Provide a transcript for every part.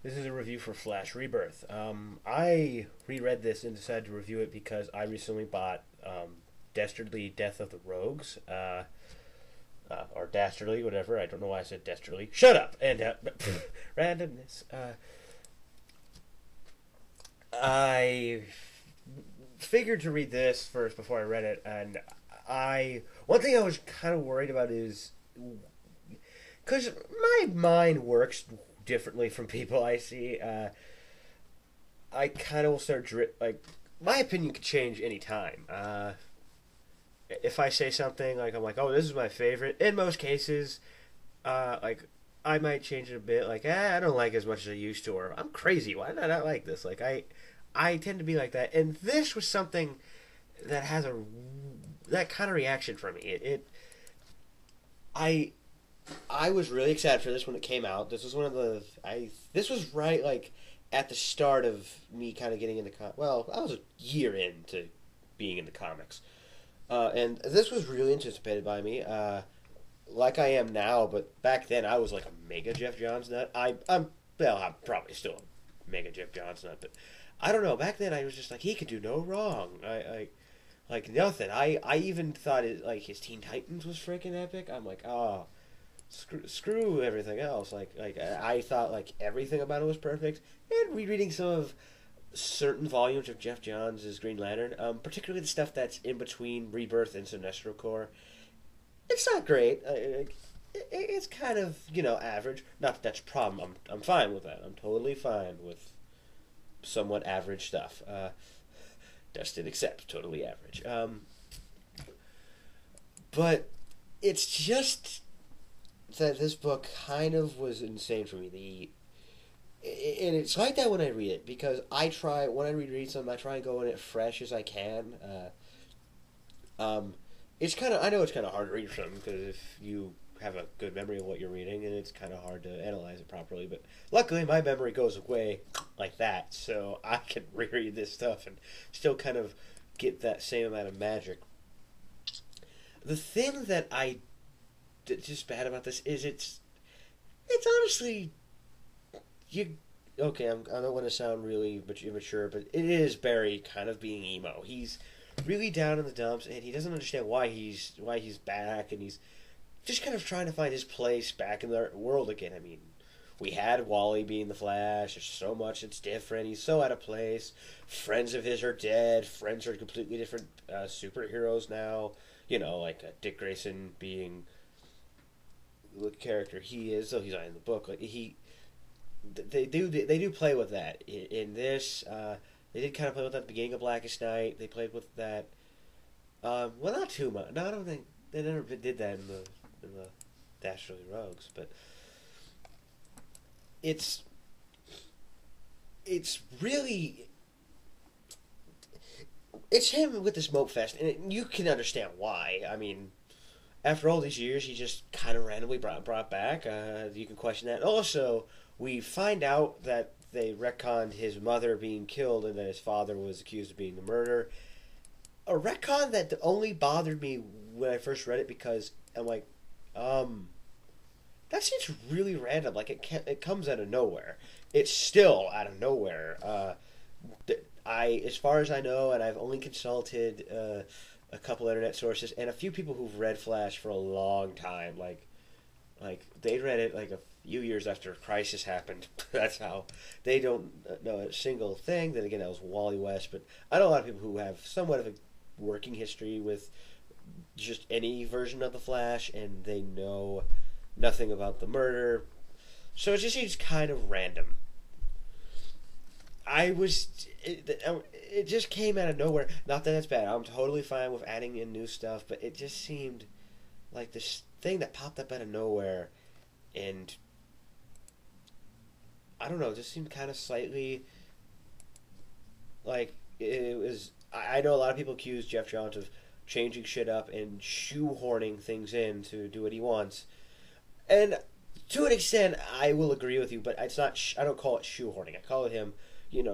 This is a review for Flash Rebirth. I reread this and decided to review it because I recently bought Dastardly Death of the Rogues, or Dastardly, whatever. I don't know why I said Dastardly. Shut up! And randomness. I figured to read this first before I read it, and one thing I was kind of worried about is because my mind works differently from people I see. I kind of will start like my opinion could change anytime. If I say something like I'm like, oh, this is my favorite. In most cases, like I might change it a bit. Like, I don't like it as much as I used to, or I'm crazy. Why did I not like this? Like I tend to be like that, and this was something that has that kind of reaction from me. I I was really excited for this when it came out. This was one of the this was right like at the start of me kind of getting into well, I was a year into being into comics. And this was really anticipated by me. Like I am now, but back then I was like a mega Jeff Johns nut. I'm probably still a mega Jeff Johns nut, but I don't know. Back then I was just like he could do no wrong. I like nothing. I even thought like his Teen Titans was freaking epic. I'm like, oh, screw everything else. Like I thought like everything about it was perfect. And rereading some of certain volumes of Jeff Johns' Green Lantern, particularly the stuff that's in between Rebirth and Sinestro Corps, it's not great. It's kind of average. Not that that's a problem. I'm fine with that. I'm totally fine with somewhat average stuff. Dustin accepts totally average. But it's just that this book kind of was insane for me. And it's like that when I read it because when I reread something, I try and go in it fresh as I can. It's kind of I know it's kind of hard to read something because if you have a good memory of what you're reading, and it's kind of hard to analyze it properly. But luckily, my memory goes away like that, so I can reread this stuff and still kind of get that same amount of magic. The thing that just bad about this is it's honestly you okay. I don't want to sound really immature, but it is Barry kind of being emo. He's really down in the dumps, and he doesn't understand why he's back, and he's just kind of trying to find his place back in the world again. I mean, we had Wally being the Flash. There's so much that's different. He's so out of place. Friends of his are dead. Friends are completely different superheroes now. Like Dick Grayson being the character he is, though he's not in the book. Like they do play with that in this. They did kind of play with that at the beginning of Blackest Night. They played with that. Well, not too much. No, I don't think they never did that in the Dastardly Rogues, but it's really it's him with the smoke fest, and you can understand why. I mean, after all these years, he just kind of randomly brought back. You can question that. Also, we find out that they retconned his mother being killed and that his father was accused of being the murderer. A retcon that only bothered me when I first read it because I'm like, that seems really random. Like it comes out of nowhere. It's still out of nowhere. As far as I know, and I've only consulted a couple internet sources and a few people who've read Flash for a long time. Like they read it like a few years after Crisis happened. That's how they don't know a single thing. Then again, that was Wally West. But I know a lot of people who have somewhat of a working history with just any version of the Flash, and they know nothing about the murder. So it just seems kind of random. It just came out of nowhere. Not that that's bad. I'm totally fine with adding in new stuff, but it just seemed like this thing that popped up out of nowhere, and I don't know, it just seemed kind of slightly like it was. I know a lot of people accuse Jeff Johns of changing shit up and shoehorning things in to do what he wants, and to an extent, I will agree with you. But it's not. I don't call it shoehorning. I call it him,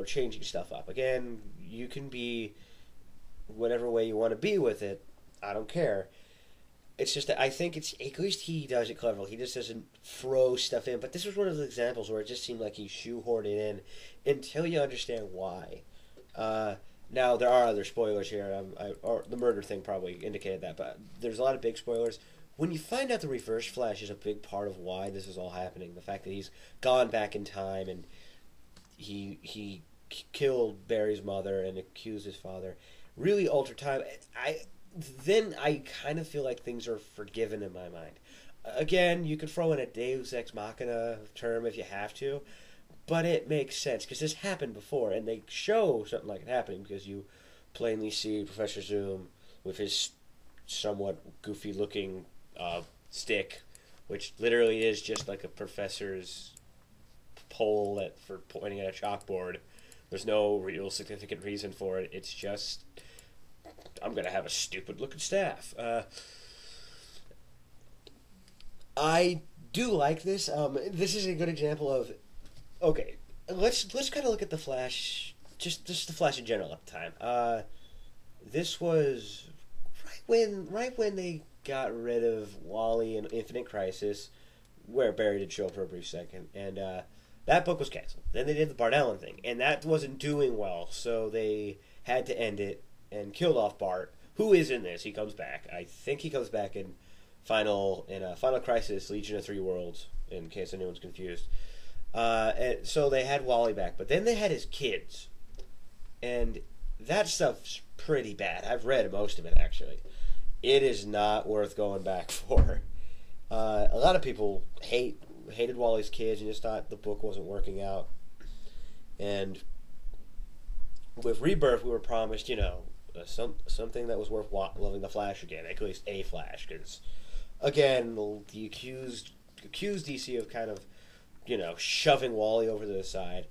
changing stuff up. Again, you can be whatever way you want to be with it. I don't care. It's just that I think it's at least he does it cleverly. He just doesn't throw stuff in. But this was one of the examples where it just seemed like he shoehorned it in until you understand why. Now there are other spoilers here. Or the murder thing probably indicated that, but there's a lot of big spoilers. When you find out the Reverse Flash is a big part of why this is all happening, the fact that he's gone back in time and he killed Barry's mother and accused his father, really altered time. I kind of feel like things are forgiven in my mind. Again, you could throw in a Deus Ex Machina term if you have to, but it makes sense because this happened before, and they show something like it happening because you plainly see Professor Zoom with his somewhat goofy-looking stick, which literally is just like a professor's pole for pointing at a chalkboard. There's no real significant reason for it. It's just, I'm going to have a stupid-looking staff. I do like this. This is a good example of, okay, let's kind of look at the Flash, just the Flash in general at the time. This was right when they got rid of Wally in Infinite Crisis, where Barry did show up for a brief second, and that book was canceled. Then they did the Bart Allen thing, and that wasn't doing well, so they had to end it and killed off Bart, who is in this. He comes back. I think he comes back in Final Crisis, Legion of Three Worlds, in case anyone's confused. And so they had Wally back, but then they had his kids, and that stuff's pretty bad. I've read most of it, actually. It is not worth going back for. A lot of people hated Wally's kids and just thought the book wasn't working out. And with Rebirth, we were promised, something that was worth loving the Flash again, at least a Flash, because again, the accused DC of kind of, shoving Wally over to the side.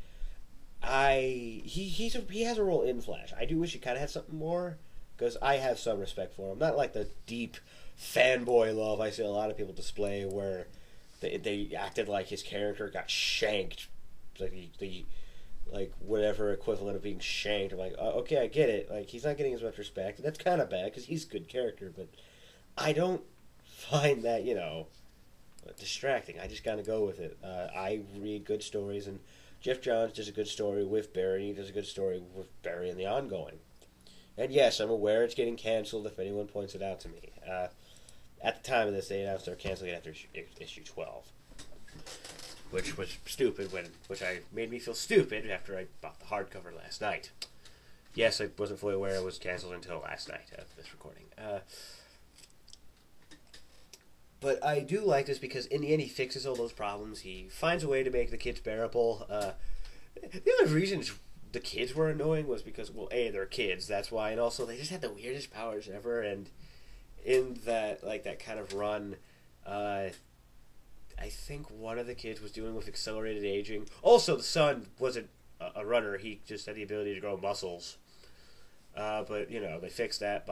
He has a role in Flash. I do wish he kind of had something more, because I have some respect for him. Not like the deep fanboy love I see a lot of people display, where they acted like his character got shanked, like whatever equivalent of being shanked. I'm like, okay, I get it. Like, he's not getting as much respect. That's kind of bad because he's a good character, but I don't find that distracting. I just gotta go with it. I read good stories, and Jeff Johns does a good story with Barry. He does a good story with Barry in the ongoing. And yes, I'm aware it's getting canceled if anyone points it out to me. At the time of this, they announced they're canceling it after issue 12. Which was stupid, which made me feel stupid after I bought the hardcover last night. Yes, I wasn't fully aware it was canceled until last night of this recording. But I do like this because in the end he fixes all those problems. He finds a way to make the kids bearable. The other reason the kids were annoying was because, well, A, they're kids, that's why, and also they just had the weirdest powers ever, and in that kind of run, I think one of the kids was dealing with accelerated aging. Also, the son wasn't a runner, he just had the ability to grow muscles. But, they fixed that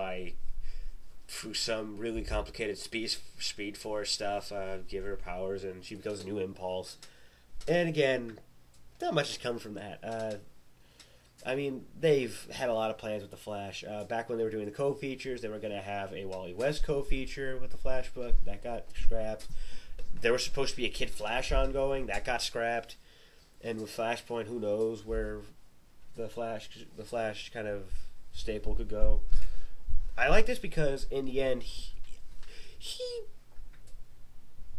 through some really complicated speed force stuff, give her powers, and she becomes a new Impulse. And again, not much has come from that. They've had a lot of plans with the Flash. Back when they were doing the co-features, they were going to have a Wally West co-feature with the Flash book. That got scrapped. There was supposed to be a Kid Flash ongoing. That got scrapped. And with Flashpoint, who knows where the Flash kind of staple could go. I like this because, in the end, he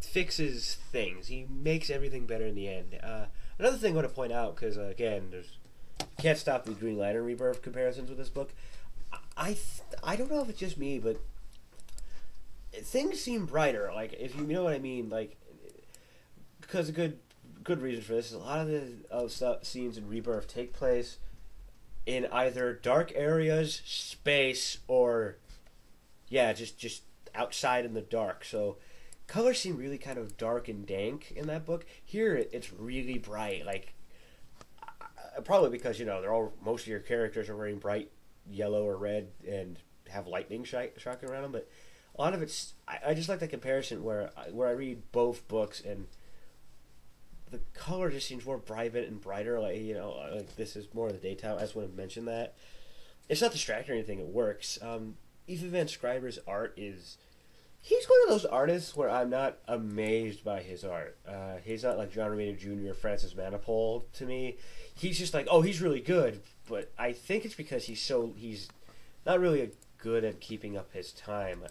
fixes things. He makes everything better in the end. Another thing I want to point out, because, again, can't stop the Green Lantern Rebirth comparisons with this book. I don't know if it's just me, but things seem brighter. Like, if you know what I mean, like, because a good reason for this is a lot of the scenes in Rebirth take place in either dark areas, space, or just outside in the dark. So colors seem really kind of dark and dank in that book. Here it's really bright, like probably because most of your characters are wearing bright yellow or red and have lightning shocking around them. But a lot of it's I just like the comparison where I read both books and the color just seems more vibrant and brighter. Like this is more of the daytime. I just want to mention that it's not distracting or anything. It works. Eva Van Scriber's art is He's one of those artists where I'm not amazed by his art. He's not like John Romita Jr., Francis Manipul to me. He's just like, oh, he's really good, but I think it's because he's not really good at keeping up his time.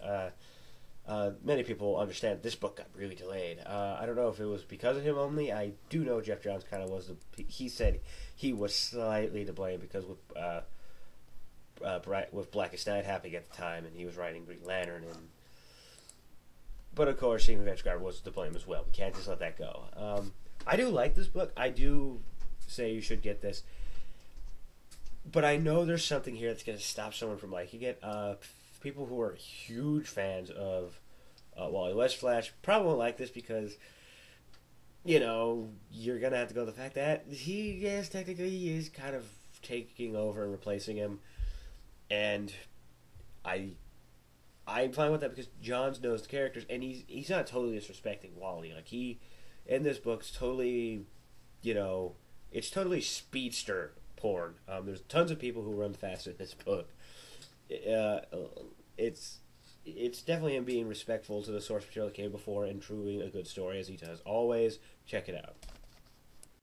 Many people understand this book got really delayed. I don't know if it was because of him only. I do know Jeff Johns kind of was he said he was slightly to blame because with Blackest Night happening at the time, and he was writing Green Lantern and. But of course, Stephen Vanguard was to blame as well. We can't just let that go. I do like this book. I do say you should get this. But I know there's something here that's going to stop someone from liking it. People who are huge fans of Wally West Flash probably won't like this because, you're going to have to go with the fact that technically he is kind of taking over and replacing him. And I'm fine with that because Johns knows the characters, and he's not totally disrespecting Wally. Like, he, in this book, is totally, it's totally speedster porn. There's tons of people who run fast in this book. It's definitely him being respectful to the source material that came before and truly a good story, as he does always. Check it out.